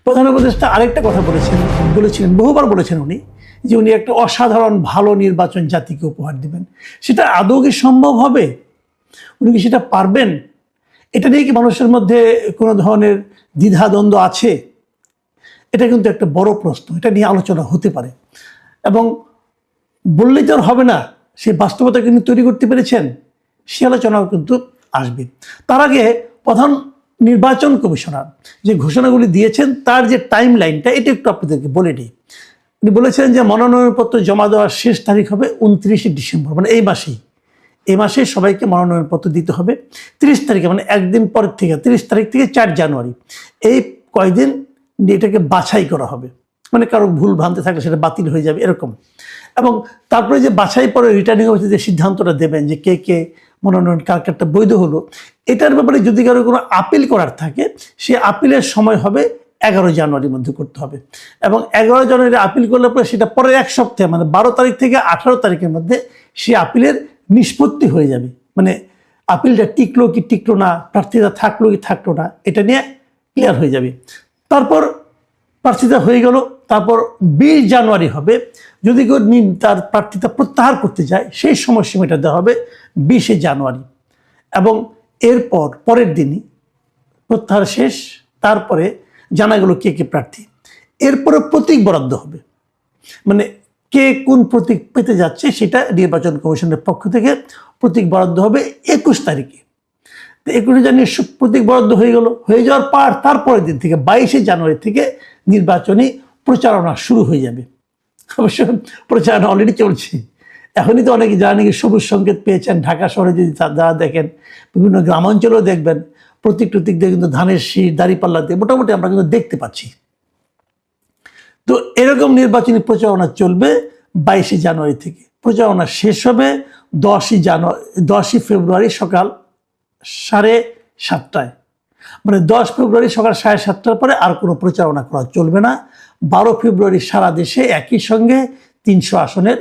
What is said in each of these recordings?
প্রধান উপদেষ্টা আরেকটা কথা বলেছিলেন বহুবার বলেছেন উনি, যে উনি একটা অসাধারণ ভালো নির্বাচন জাতিকে উপহার দিবেন। সেটা আদৌ কি সম্ভব হবে? উনি কি সেটা পারবেন? এটা নিয়ে কি মানুষের মধ্যে কোনো ধরনের দ্বিধাদ্বন্দ্ব আছে? এটা কিন্তু একটা বড় প্রশ্ন, এটা নিয়ে আলোচনা হতে পারে। এবং বললেই তো আর হবে না, সেই বাস্তবতা কিন্তু তৈরি করতে পেরেছেন, সে আলোচনাও কিন্তু আসবে। তার আগে প্রধান নির্বাচন কমিশনার যে ঘোষণাগুলি দিয়েছেন তার যে টাইম লাইনটা, এটা একটু আপনাদেরকে বলে নিই। উনি বলেছেন যে মনোনয়নপত্র জমা দেওয়ার শেষ তারিখ হবে 29শে ডিসেম্বর, মানে এই মাসে সবাইকে মনোনয়নপত্র দিতে হবে 30 তারিখে, মানে একদিন পরের থেকে 30 তারিখ থেকে 4 জানুয়ারি, এই কয়দিন এটাকে বাছাই করা হবে। মানে কারো ভুল ভ্রান্তি থাকলে সেটা বাতিল হয়ে যাবে এরকম। এবং তারপরে যে বাছাই পরে রিটার্নিং অফিসে যে সিদ্ধান্তটা দেবেন যে কে মনোনয়ন কার্ডটা বৈধ হলো, এটার ব্যাপারে যদি কারো কোনো আপিল করার থাকে, সে আপিলের সময় হবে 11 জানুয়ারির মধ্যে করতে হবে। এবং 11 জানুয়ারি আপিল করলে পরে সেটা পরের এক সপ্তাহে, মানে 12 তারিখ থেকে 18 তারিখের মধ্যে সে আপিলের নিষ্পত্তি হয়ে যাবে। মানে আপিলটা টিকলো কি টিকলো না, প্রার্থীতা থাকলো কি থাকলো না, এটা নিয়ে ক্লিয়ার হয়ে যাবে। তারপর প্রার্থিতা হয়ে গেল, তারপর 20 জানুয়ারি হবে। যদি কেউ তার প্রার্থিতা প্রত্যাহার করতে চায়, সেই সময়সীমাটা দেওয়া হবে 20শে জানুয়ারি। এবং এরপর পরের দিনই প্রত্যাহার শেষ, তারপরে জানা গেল কে প্রার্থী। এরপরে প্রতীক বরাদ্দ হবে, মানে কে কোন প্রতীক পেতে যাচ্ছে সেটা নির্বাচন কমিশনের পক্ষ থেকে প্রতীক বরাদ্দ হবে 21 তারিখে। 21 জানুয়ারি প্রতীক বরাদ্দ হয়ে যাওয়ার পর তারপরের দিন থেকে 22শে জানুয়ারি থেকে নির্বাচনী প্রচারণা শুরু হয়ে যাবে। অবশ্য প্রচারণা অলরেডি চলছে। এখনই তো অনেকে জানেন কি সবুজ সংকেত পেয়েছেন। ঢাকা শহরে যদি যারা দেখেন, বিভিন্ন গ্রামাঞ্চলেও দেখবেন প্রতীক দিয়ে কিন্তু ধানের শীষ দাঁড়িপাল্লা দিয়ে মোটামুটি আমরা কিন্তু দেখতে পাচ্ছি। তো এরকম নির্বাচনী প্রচারণা চলবে 22শে জানুয়ারি থেকে। প্রচারণা শেষ হবে 10ই ফেব্রুয়ারি সকাল 7:30টায়। মানে 10 ফেব্রুয়ারি সকাল 7:30টার পরে আর কোনো প্রচারণা করা চলবে না। 12 ফেব্রুয়ারি সারা দেশে একই সঙ্গে 300 আসনের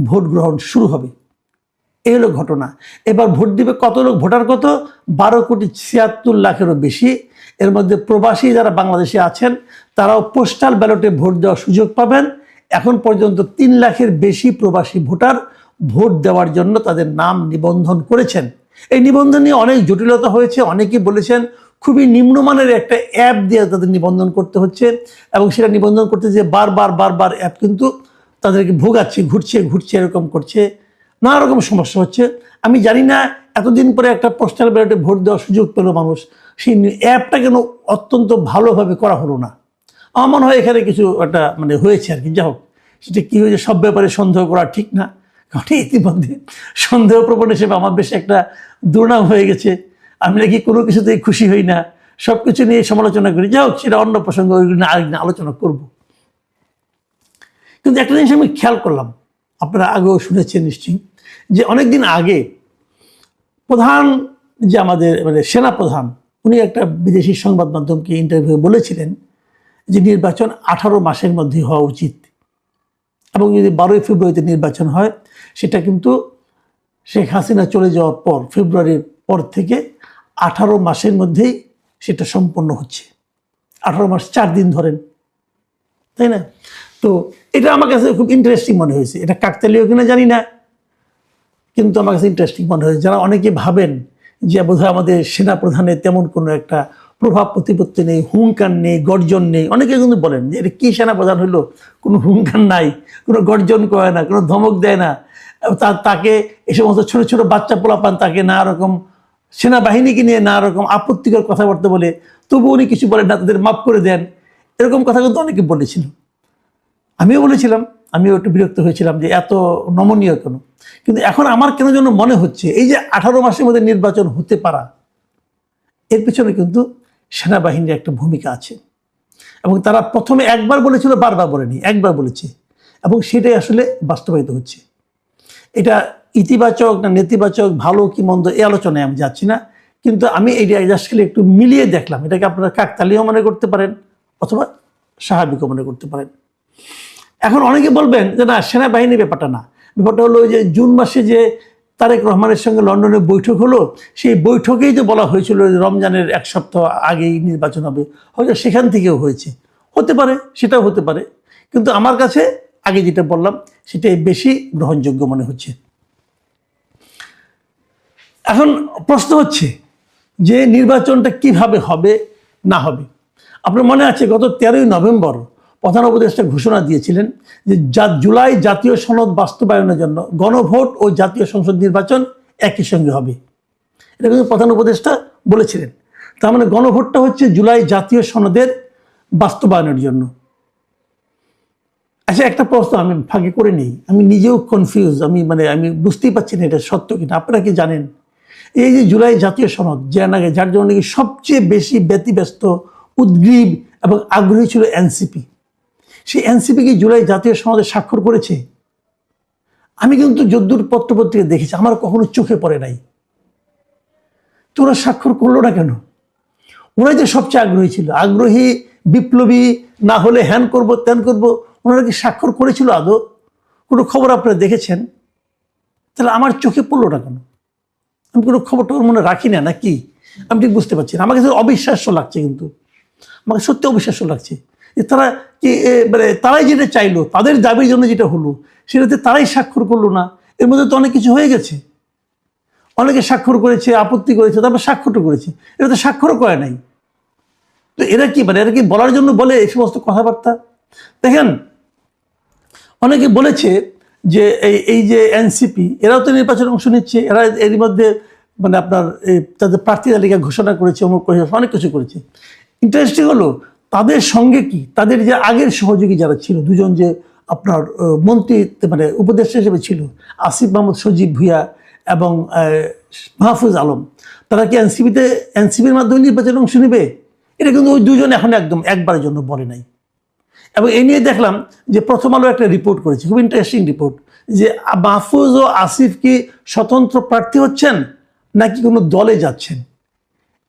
ভোট গ্রহণ শুরু হবে। এই হলো ঘটনা। এবার ভোট দিবে কত লোক? ভোটার কত? 12,76,00,000-এরও বেশি। এর মধ্যে প্রবাসী যারা বাংলাদেশে আছেন তারাও পোস্টাল ব্যালটে ভোট দেওয়ার সুযোগ পাবেন। এখন পর্যন্ত 3 লাখের বেশি প্রবাসী ভোটার ভোট দেওয়ার জন্য তাদের নাম নিবন্ধন করেছেন। এই নিবন্ধন নিয়ে অনেক জটিলতা হয়েছে। অনেকেই বলেছেন খুবই নিম্নমানের একটা অ্যাপ দিয়ে তাদের নিবন্ধন করতে হচ্ছে, এবং সেটা নিবন্ধন করতে যে বারবার অ্যাপ কিন্তু তাদেরকে ভোগাচ্ছে, ঘুরছে এরকম করছে, নানা রকম সমস্যা হচ্ছে। আমি জানি না এতদিন পরে একটা পোস্টাল ব্যালটে ভোট দেওয়ার সুযোগ পেল মানুষ, সেই অ্যাপটা কেন অত্যন্ত ভালোভাবে করা হলো না। আমার মনে হয় এখানে কিছু একটা মানে হয়েছে আর কি। যাই হোক, সেটা কী হয়েছে সব ব্যাপারে সন্দেহ করা ঠিক না, কারণ ইতিমধ্যে সন্দেহ প্রবণ হিসেবে আমার বেশ একটা দুর্নাম হয়ে গেছে। আমি নাকি কোনো কিছুতেই খুশি হই না, সব কিছু নিয়ে সমালোচনা করি। যাই হোক, সেটা অন্য প্রসঙ্গ, আরেকদিন আলোচনা করব। কিন্তু একটা জিনিস আমি খেয়াল করলাম, আপনারা আগেও শুনেছেন নিশ্চয়ই, যে অনেকদিন আগে প্রধান যে আমাদের মানে সেনাপ্রধান, উনি একটা বিদেশি সংবাদ মাধ্যমকে ইন্টারভিউ বলেছিলেন যে নির্বাচন 18 মাসের মধ্যে হওয়া উচিত, এবং যদি 12ই ফেব্রুয়ারিতে নির্বাচন হয় সেটা কিন্তু শেখ হাসিনা চলে যাওয়ার পর ফেব্রুয়ারির পর থেকে 18 মাসের মধ্যেই সেটা সম্পন্ন হচ্ছে। 18 মাস 4 দিন ধরেন, তাই না? তো এটা আমার কাছে খুব ইন্টারেস্টিং মনে হয়েছে। এটা কাকতালীয় কিনা জানি না, কিন্তু আমার কাছে ইন্টারেস্টিং মনে হয়েছে। যারা অনেকে ভাবেন যে বোধহয় আমাদের সেনাপ্রধানের তেমন কোনো একটা প্রভাব প্রতিপত্তি নেই, হুঙ্কার নেই, গর্জন নেই, অনেকে কিন্তু বলেন যে এটা কী সেনাপ্রধান হইলো, কোনো হুঙ্কার নাই, কোনো গর্জন করে না, কোনো ধমক দেয় না, তাকে এই সমস্ত ছোটো ছোটো বাচ্চা পোলাপান তাকে নানা রকম সেনাবাহিনীকে নিয়ে নানা রকম আপত্তিকর কথাবার্তা বলে, তবু উনি কিছু বলেন না, তাদের মাফ করে দেন, এরকম কথা কিন্তু অনেকে বলেছিল। আমিও বলেছিলাম, আমিও একটু বিরক্ত হয়েছিলাম যে এত নমনীয় কেন। কিন্তু এখন আমার কেন যেন মনে হচ্ছে এই যে 18 মাসের মধ্যে নির্বাচন হতে পারা, এর পিছনে কিন্তু সেনাবাহিনীর একটা ভূমিকা আছে। এবং তারা প্রথমে একবার বলেছিল, বারবার বলেনি, একবার বলেছে, এবং সেটাই আসলে বাস্তবায়িত হচ্ছে। এটা ইতিবাচক না নেতিবাচক, ভালো কি মন্দ, এই আলোচনায় আমি যাচ্ছি না, কিন্তু আমি এই জাস্টকে একটু মিলিয়ে দেখলাম। এটাকে আপনারা কাকতালীয় মনে করতে পারেন অথবা স্বাভাবিকও মনে করতে পারেন। এখন অনেকে বলবেন যে না, সেনাবাহিনীর ব্যাপারটা না, ব্যাপারটা হলো যে জুন মাসে যে তারেক রহমানের সঙ্গে লন্ডনে বৈঠক হলো, সেই বৈঠকেই তো বলা হয়েছিল রমজানের 1 সপ্তাহ আগেই নির্বাচন হবে, হয়তো সেখান থেকেও হয়েছে, হতে পারে, সেটাও হতে পারে, কিন্তু আমার কাছে আগে যেটা বললাম সেটাই বেশি গ্রহণযোগ্য মনে হচ্ছে। এখন প্রশ্ন হচ্ছে যে নির্বাচনটা কিভাবে হবে না হবে। আপনার মনে আছে গত 13ই নভেম্বর প্রধান উপদেষ্টা ঘোষণা দিয়েছিলেন যে জুলাই জাতীয় সনদ বাস্তবায়নের জন্য গণভোট ও জাতীয় সংসদ নির্বাচন একই সঙ্গে হবে। এটা কিন্তু প্রধান উপদেষ্টা বলেছিলেন। তার মানে গণভোটটা হচ্ছে জুলাই জাতীয় সনদের বাস্তবায়নের জন্য। আচ্ছা, একটা প্রশ্ন আমি ফাঁকি করে নিই, আমি নিজেও কনফিউজ, আমি বুঝতেই পারছি না এটা সত্য কিনা। আপনারা কি জানেন এই যে জুলাই জাতীয় সনদ যার জন্য নাকি সবচেয়ে বেশি ব্যতিব্যস্ত, উদ্গ্রীব এবং আগ্রহী ছিল এনসিপি, সেই এনসিপি কি জুলাই জাতীয় সনদে স্বাক্ষর করেছে? আমি কিন্তু যদ্দূর পত্রপত্রিকা দেখেছি, আমার কখনো চোখে পড়ে নাই। তো ওরা স্বাক্ষর করলো না কেন? ওরাই যে সবচেয়ে আগ্রহী ছিল, আগ্রহী, বিপ্লবী, না হলে হ্যান করবো ত্যান করবো। ওনারা কি স্বাক্ষর করেছিল আদৌ? কোনো খবর আপনারা দেখেছেন? তাহলে আমার চোখে পড়লো না কেন? আমি কোনো খবরটা মনে রাখি না নাকি? আমি ঠিক বুঝতে পারছি না। আমার কাছে অবিশ্বাস্য লাগছে, কিন্তু আমাকে সত্যি অবিশ্বাস্য লাগছে যে তারা কি তারাই যেটা চাইলো, তাদের দাবির জন্য যেটা হলো, সেটাতে তারাই স্বাক্ষর করলো না। এর মধ্যে তো অনেক কিছু হয়ে গেছে। অনেকে স্বাক্ষর করেছে, আপত্তি করেছে, তারপর স্বাক্ষরটা করেছে। এটা তো স্বাক্ষরও করে নাই। তো এরা কি বলার জন্য বলে এই সমস্ত কথাবার্তা? দেখেন, অনেকে বলেছে যে এই যে এনসিপি, এরাও তো নির্বাচনে অংশ নিচ্ছে, এরা এর মধ্যে আপনার তাদের প্রার্থী তালিকা ঘোষণা করেছে, অমুক করেছে, অনেক কিছু করেছে। ইন্টারেস্টিং হলো তাদের সঙ্গে কি তাদের যে আগের সহযোগী যারা ছিল, দুজন যে আপনার মন্ত্রী উপদেষ্টা হিসেবে ছিল, আসিফ মাহমুদ সজীব ভুঁইয়া এবং মাহফুজ আলম, তারা কি এনসিপির মাধ্যমে নির্বাচনে অংশ নেবে? এটা কিন্তু ওই দুজন এখন একদম একবারের জন্য বলে নাই। এবং এই নিয়ে দেখলাম যে প্রথম আলো একটা রিপোর্ট করেছে, খুব ইন্টারেস্টিং রিপোর্ট, যে মাহফুজ ও আসিফ কি স্বতন্ত্র প্রার্থী হচ্ছেন নাকি কোনো দলে যাচ্ছেন।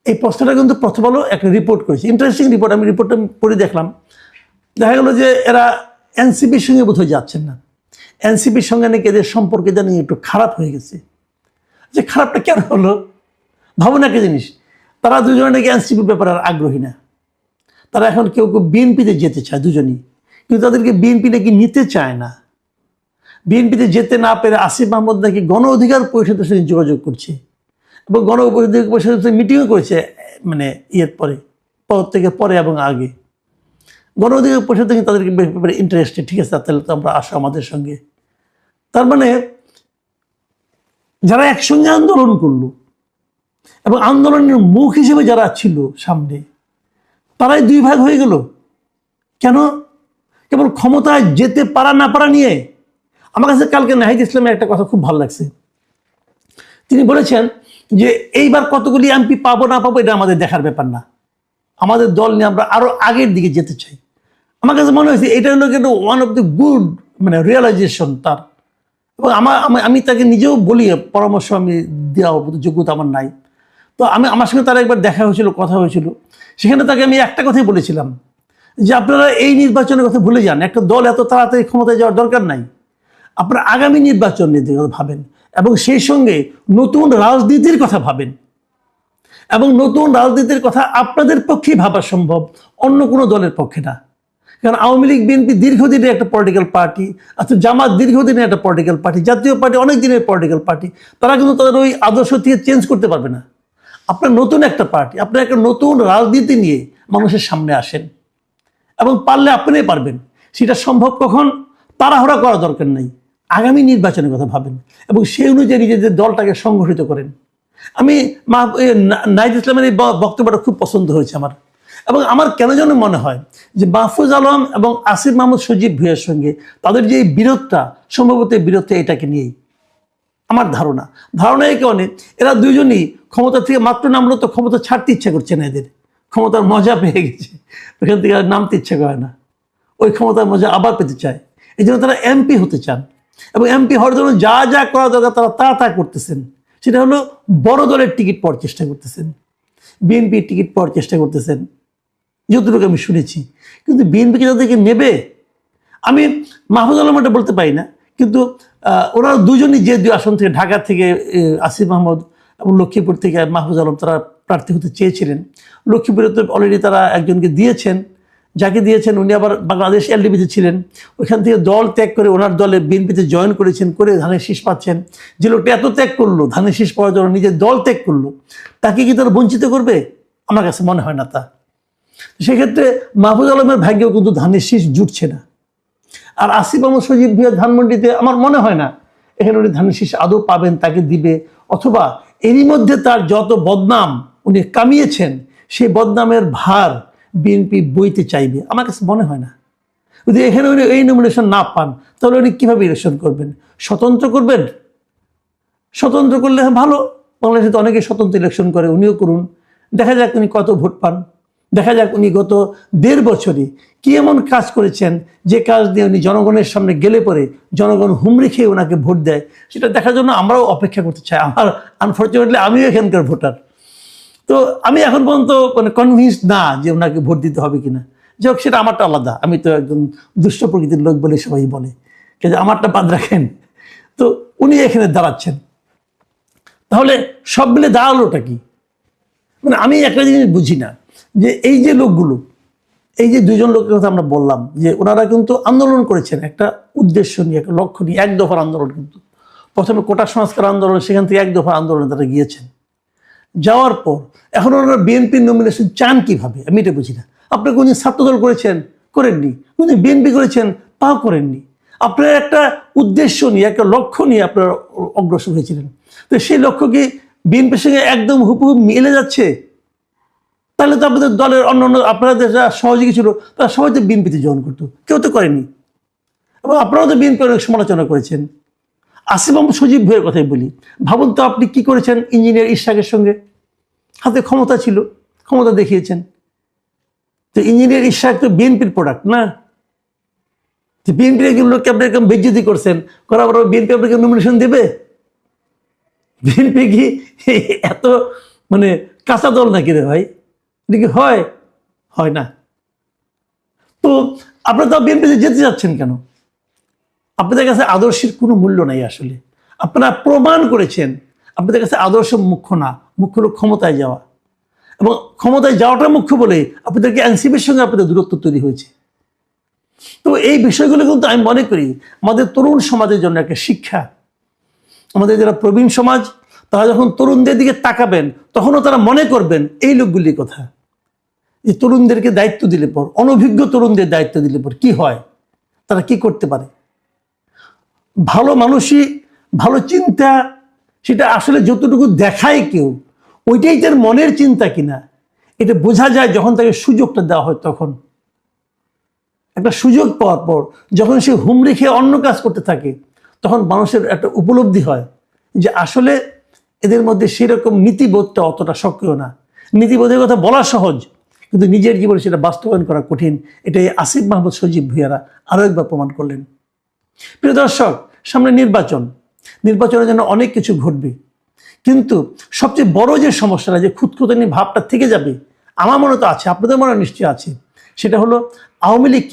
এই প্রশ্নটা কিন্তু প্রথম আলো একটা রিপোর্ট করেছে, ইন্টারেস্টিং রিপোর্ট। আমি রিপোর্টটা পড়ে দেখলাম, দেখা গেল যে এরা এনসিপির সঙ্গে বোধহয় যাচ্ছেন না। এনসিপির সঙ্গে নাকি এদের সম্পর্কে জানি একটু খারাপ হয়ে গেছে। যে খারাপটা কেন হলো ভাবুন একটা জিনিস, তারা দুজনে নাকি এনসিপির ব্যাপারে আর আগ্রহী না। তারা এখন কেউ কেউ বিএনপিতে যেতে চায় দুজনই, কিন্তু তাদেরকে বিএনপি নাকি নিতে চায় না। বিএনপিতে যেতে না পেরে আসিফ মাহমুদ নাকি গণ অধিকার পরিষদের সঙ্গে যোগাযোগ করছে এবং গণ অধিকার পরিষদের সাথে মিটিংও করেছে, ইয়ের পরে, পদত্যাগের পরে এবং আগে। গণ অধিকার পরিষদ থেকে তাদেরকে ব্যাপারে ইন্টারেস্টেড, ঠিক আছে তাহলে তো আমরা আসো আমাদের সঙ্গে। তার মানে যারা একসঙ্গে আন্দোলন করলো এবং আন্দোলনের মুখ হিসেবে যারা ছিল সামনে, তারাই দুই ভাগ হয়ে গেল কেন? কেবল ক্ষমতায় যেতে পারা না পারা নিয়ে। আমার কাছে কালকে নাহিদ ইসলামের একটা কথা খুব ভালো লাগছে। তিনি বলেছেন যে এইবার কতগুলি এমপি পাবো না পাবো এটা আমাদের দেখার ব্যাপার না, আমাদের দল নিয়ে আমরা আরো আগের দিকে যেতে চাই। আমার কাছে মনে হয়েছে এটা হলো কিন্তু one of the good realisation তার। এবং আমি তাকে নিজেও বলি, পরামর্শ আমি দেওয়া যোগ্যতা আমার নাই। তো আমার সঙ্গে তার একবার দেখা হয়েছিল, কথা হয়েছিল, সেখানে তাকে আমি একটা কথাই বলেছিলাম যে আপনারা এই নির্বাচনের কথা ভুলে যান, একটা দল এত তাড়াতাড়ি ক্ষমতায় যাওয়ার দরকার নাই। আপনারা আগামী নির্বাচন নিয়ে ভাবেন এবং সেই সঙ্গে নতুন রাজনীতির কথা ভাবেন। এবং নতুন রাজনীতির কথা আপনাদের পক্ষেই ভাবা সম্ভব, অন্য কোনো দলের পক্ষে না। কারণ আওয়ামী লীগ, বিএনপি দীর্ঘদিনের একটা পলিটিক্যাল পার্টি, অর্থাৎ জামাত দীর্ঘদিনের একটা পলিটিক্যাল পার্টি, জাতীয় পার্টি অনেক দিনের পলিটিক্যাল পার্টি। তারা কিন্তু তাদের ওই আদর্শ থেকে চেঞ্জ করতে পারবে না। আপনার নতুন একটা পার্টি, আপনার একটা নতুন রাজনীতি নিয়ে মানুষের সামনে আসেন এবং পারলে আপনিই পারবেন। সেটা সম্ভব কখন? তাড়াহুড়া করা দরকার নেই, আগামী নির্বাচনের কথা ভাবেন এবং সেই অনুযায়ী নিজেদের দলটাকে সংগঠিত করেন। আমি নাহিদ ইসলামের এই বক্তব্যটা খুব পছন্দ হয়েছে আমার। এবং আমার কেন যেন মনে হয় যে মাহফুজ আলম এবং আসিফ মাহমুদ সজীব ভুঁইয়ার সঙ্গে তাদের যে বিরোধটা, সম্ভবত বিরোধটা এটাকে নিয়েই আমার ধারণা এই কারণে এরা দুইজনই ক্ষমতা থেকে মাত্র নামলো তো ক্ষমতা ছাড়তে ইচ্ছা করছে না, এদের ক্ষমতার মজা পেয়ে গেছে, ওখান থেকে আর নামতে ইচ্ছা করে না, ওই ক্ষমতার মজা আবার পেতে চায়। এই জন্য তারা এমপি হতে চান এবং এমপি হওয়ার জন্য যা যা করা দরকার তারা তা করতেছেন। সেটা হলো বড় দলের টিকিট পাওয়ার চেষ্টা করতেছেন, বিএনপির টিকিট পাওয়ার চেষ্টা করতেছেন, যতটুকু আমি শুনেছি। কিন্তু বিএনপিকে তাদেরকে নেবে, আমি মাহফুজ আলমটা বলতে পারি না, কিন্তু ওরা দুজনই যে দুই আসন থেকে, ঢাকা থেকে আসিফ মাহমুদ এবং লক্ষ্মীপুর থেকে মাহফুজ আলম, তারা প্রার্থী হতে চেয়েছিলেন। লক্ষ্মীপুরে তো অলরেডি তারা একজনকে দিয়েছেন, যাকে দিয়েছেন উনি আবার বাংলাদেশ এলডিপিতে ছিলেন, ওইখান থেকে দল ত্যাগ করে ওনার দলে বিএনপিতে জয়েন করেছেন, করে ধানের শীষ পাচ্ছেন। যে লোকটা এত ত্যাগ করলো, ধানের শীষ পাওয়ার জন্য নিজের দল ত্যাগ করলো, তাকে কি তারা বঞ্চিত করবে? আমার কাছে মনে হয় না তা। সেক্ষেত্রে মাহফুজ আলমের ভাগ্যেও কিন্তু ধানের শীষ জুটছে না। আর আসিফ মাহমুদ সজীব ভুঁইয়া ধানমন্ডিতে আমার মনে হয় না এখানে উনি ধানের শীষ আদৌ পাবেন, তাকে দিবে, অথবা এরই মধ্যে তার যত বদনাম উনি কামিয়েছেন সেই বদনামের ভার বিএনপি বইতে চাইবে, আমার কাছে মনে হয় না। যদি এখানে উনি এই নমিনেশন না পান তাহলে উনি কীভাবে ইলেকশন করবেন? স্বতন্ত্র করবেন? স্বতন্ত্র করলে ভালো, বাংলাদেশে তো অনেকে স্বতন্ত্র ইলেকশন করে, উনিও করুন, দেখা যাক উনি কত ভোট পান। দেখা যাক উনি গত 1.5 বছরে কি এমন কাজ করেছেন যে কাজ দিয়ে উনি জনগণের সামনে গেলে পরে জনগণ হুমড়ি খেয়ে ওনাকে ভোট দেয়, সেটা দেখার জন্য আমরাও অপেক্ষা করতে চাই। আমার আনফর্চুনেটলি আমিও এখানকার ভোটার, তো আমি এখন পর্যন্ত মানে কনভিন্স না যে ওনাকে ভোট দিতে হবে কিনা। যাই হোক, সেটা আমারটা আলাদা, আমি তো একজন দুষ্ট প্রকৃতির লোক বলে সবাই বলে, কিন্তু আমারটা বাদ রাখেন। তো উনি এখানে দাঁড়াচ্ছেন, তাহলে সব মিলে দাঁড়ালোটা কি? মানে আমি একটা জিনিস বুঝি না, যে এই যে লোকগুলো, এই যে দুইজন লোকের কথা আমরা বললাম, যে ওনারা কিন্তু আন্দোলন করেছেন একটা উদ্দেশ্য নিয়ে, একটা লক্ষ্য নিয়ে, এক দফার আন্দোলন। কিন্তু প্রথমে কোটা সংস্কার আন্দোলন, সেখান থেকে এক দফার আন্দোলনে তারা গিয়েছেন। যাওয়ার পর এখন ওনারা বিএনপির নমিনেশন চান কিভাবে, আমি এটা বুঝি না। আপনি কোনদিন ছাত্রদল করেছেন? করেননি। কোনদিন বিএনপি করেছেন? তাও করেননি। আপনার একটা উদ্দেশ্য নিয়ে, একটা লক্ষ্য নিয়ে আপনারা অগ্রসর হয়েছিলেন, তো সেই লক্ষ্য কি বিএনপির সঙ্গে একদম হুবহু মিলে যাচ্ছে? তাহলে তো আপনাদের দলের অন্য আপনাদের যারা সহযোগী ছিল তারা সবাই তো বিএনপিতে জয়েন করতো, কেউ তো করেনি। এবং আপনারাও তো বিএনপি অনেক সমালোচনা করেছেন। আসিফ মাহমুদ সজীব ভুঁইয়ার কথাই বলি, ভাবুন তো আপনি কি করেছেন ইঞ্জিনিয়ার ইশরাকের সঙ্গে? হাতে ক্ষমতা ছিল, ক্ষমতা দেখিয়েছেন। তো ইঞ্জিনিয়ার ইশরাক তো বিএনপির প্রোডাক্ট না? তো বিএনপির একজন লোককে আপনি এরকম বেজ্জতি করছেন, করার পর বিএনপি আপনাকে নমিনেশন দেবে? বিএনপি কি এত মানে কাঁচা দল নাকি রে ভাই? এটা কি হয়? হয় না। তো আপনারা তো বিএনপিতে যেতে যাচ্ছেন কেন? আপনাদের কাছে আদর্শের কোনো মূল্য নাই আসলে। আপনারা প্রমাণ করেছেন আপনাদের কাছে আদর্শ মুখ্য না, মুখ্য হলো ক্ষমতায় যাওয়া। এবং ক্ষমতায় যাওয়াটা মুখ্য বলে আপনাদেরকে এনসিপির সঙ্গে আপনাদের দূরত্ব তৈরি হয়েছে। তো এই বিষয়গুলো কিন্তু আমি মনে করি আমাদের তরুণ সমাজের জন্য একটা শিক্ষা। আমাদের যারা প্রবীণ সমাজ, তারা যখন তরুণদের দিকে তাকাবেন তখনও তারা মনে করবেন এই লোকগুলির কথা, যে তরুণদেরকে দায়িত্ব দিলে পর, অনভিজ্ঞ তরুণদের দায়িত্ব দিলে পর কি হয়, তারা কি করতে পারে। ভালো মানুষই, ভালো চিন্তা, সেটা আসলে যতটুকু দেখায় কেউ, ওইটাই তার মনের চিন্তা কিনা এটা বোঝা যায় যখন তাকে সুযোগটা দেওয়া হয়। তখন একটা সুযোগ পাওয়ার পর যখন সে হুমড়ি খেয়ে অন্য কাজ করতে থাকে, তখন মানুষের একটা উপলব্ধি হয় যে আসলে এদের মধ্যে সেরকম নীতিবোধটা অতটা সক্রিয় না। নীতিবোধের কথা বলা সহজ, কিন্তু নিজের জীবনে সেটা বাস্তবায়ন করা কঠিন। এটাই আসিফ মাহমুদ সজীব ভুঁইয়ারা আরও একবার প্রমাণ করলেন। প্রিয় দর্শক, সামনে নির্বাচন, নির্বাচনের জন্য অনেক কিছু ঘটবে, কিন্তু সবচেয়ে বড় যে সমস্যাটা, যে খুঁতখুঁতানি ভাবটা থেকে যাবে, আমার মনে তো আছে, আপনাদের মনে নিশ্চয়ই আছে, সেটা হলো আওয়ামী লীগ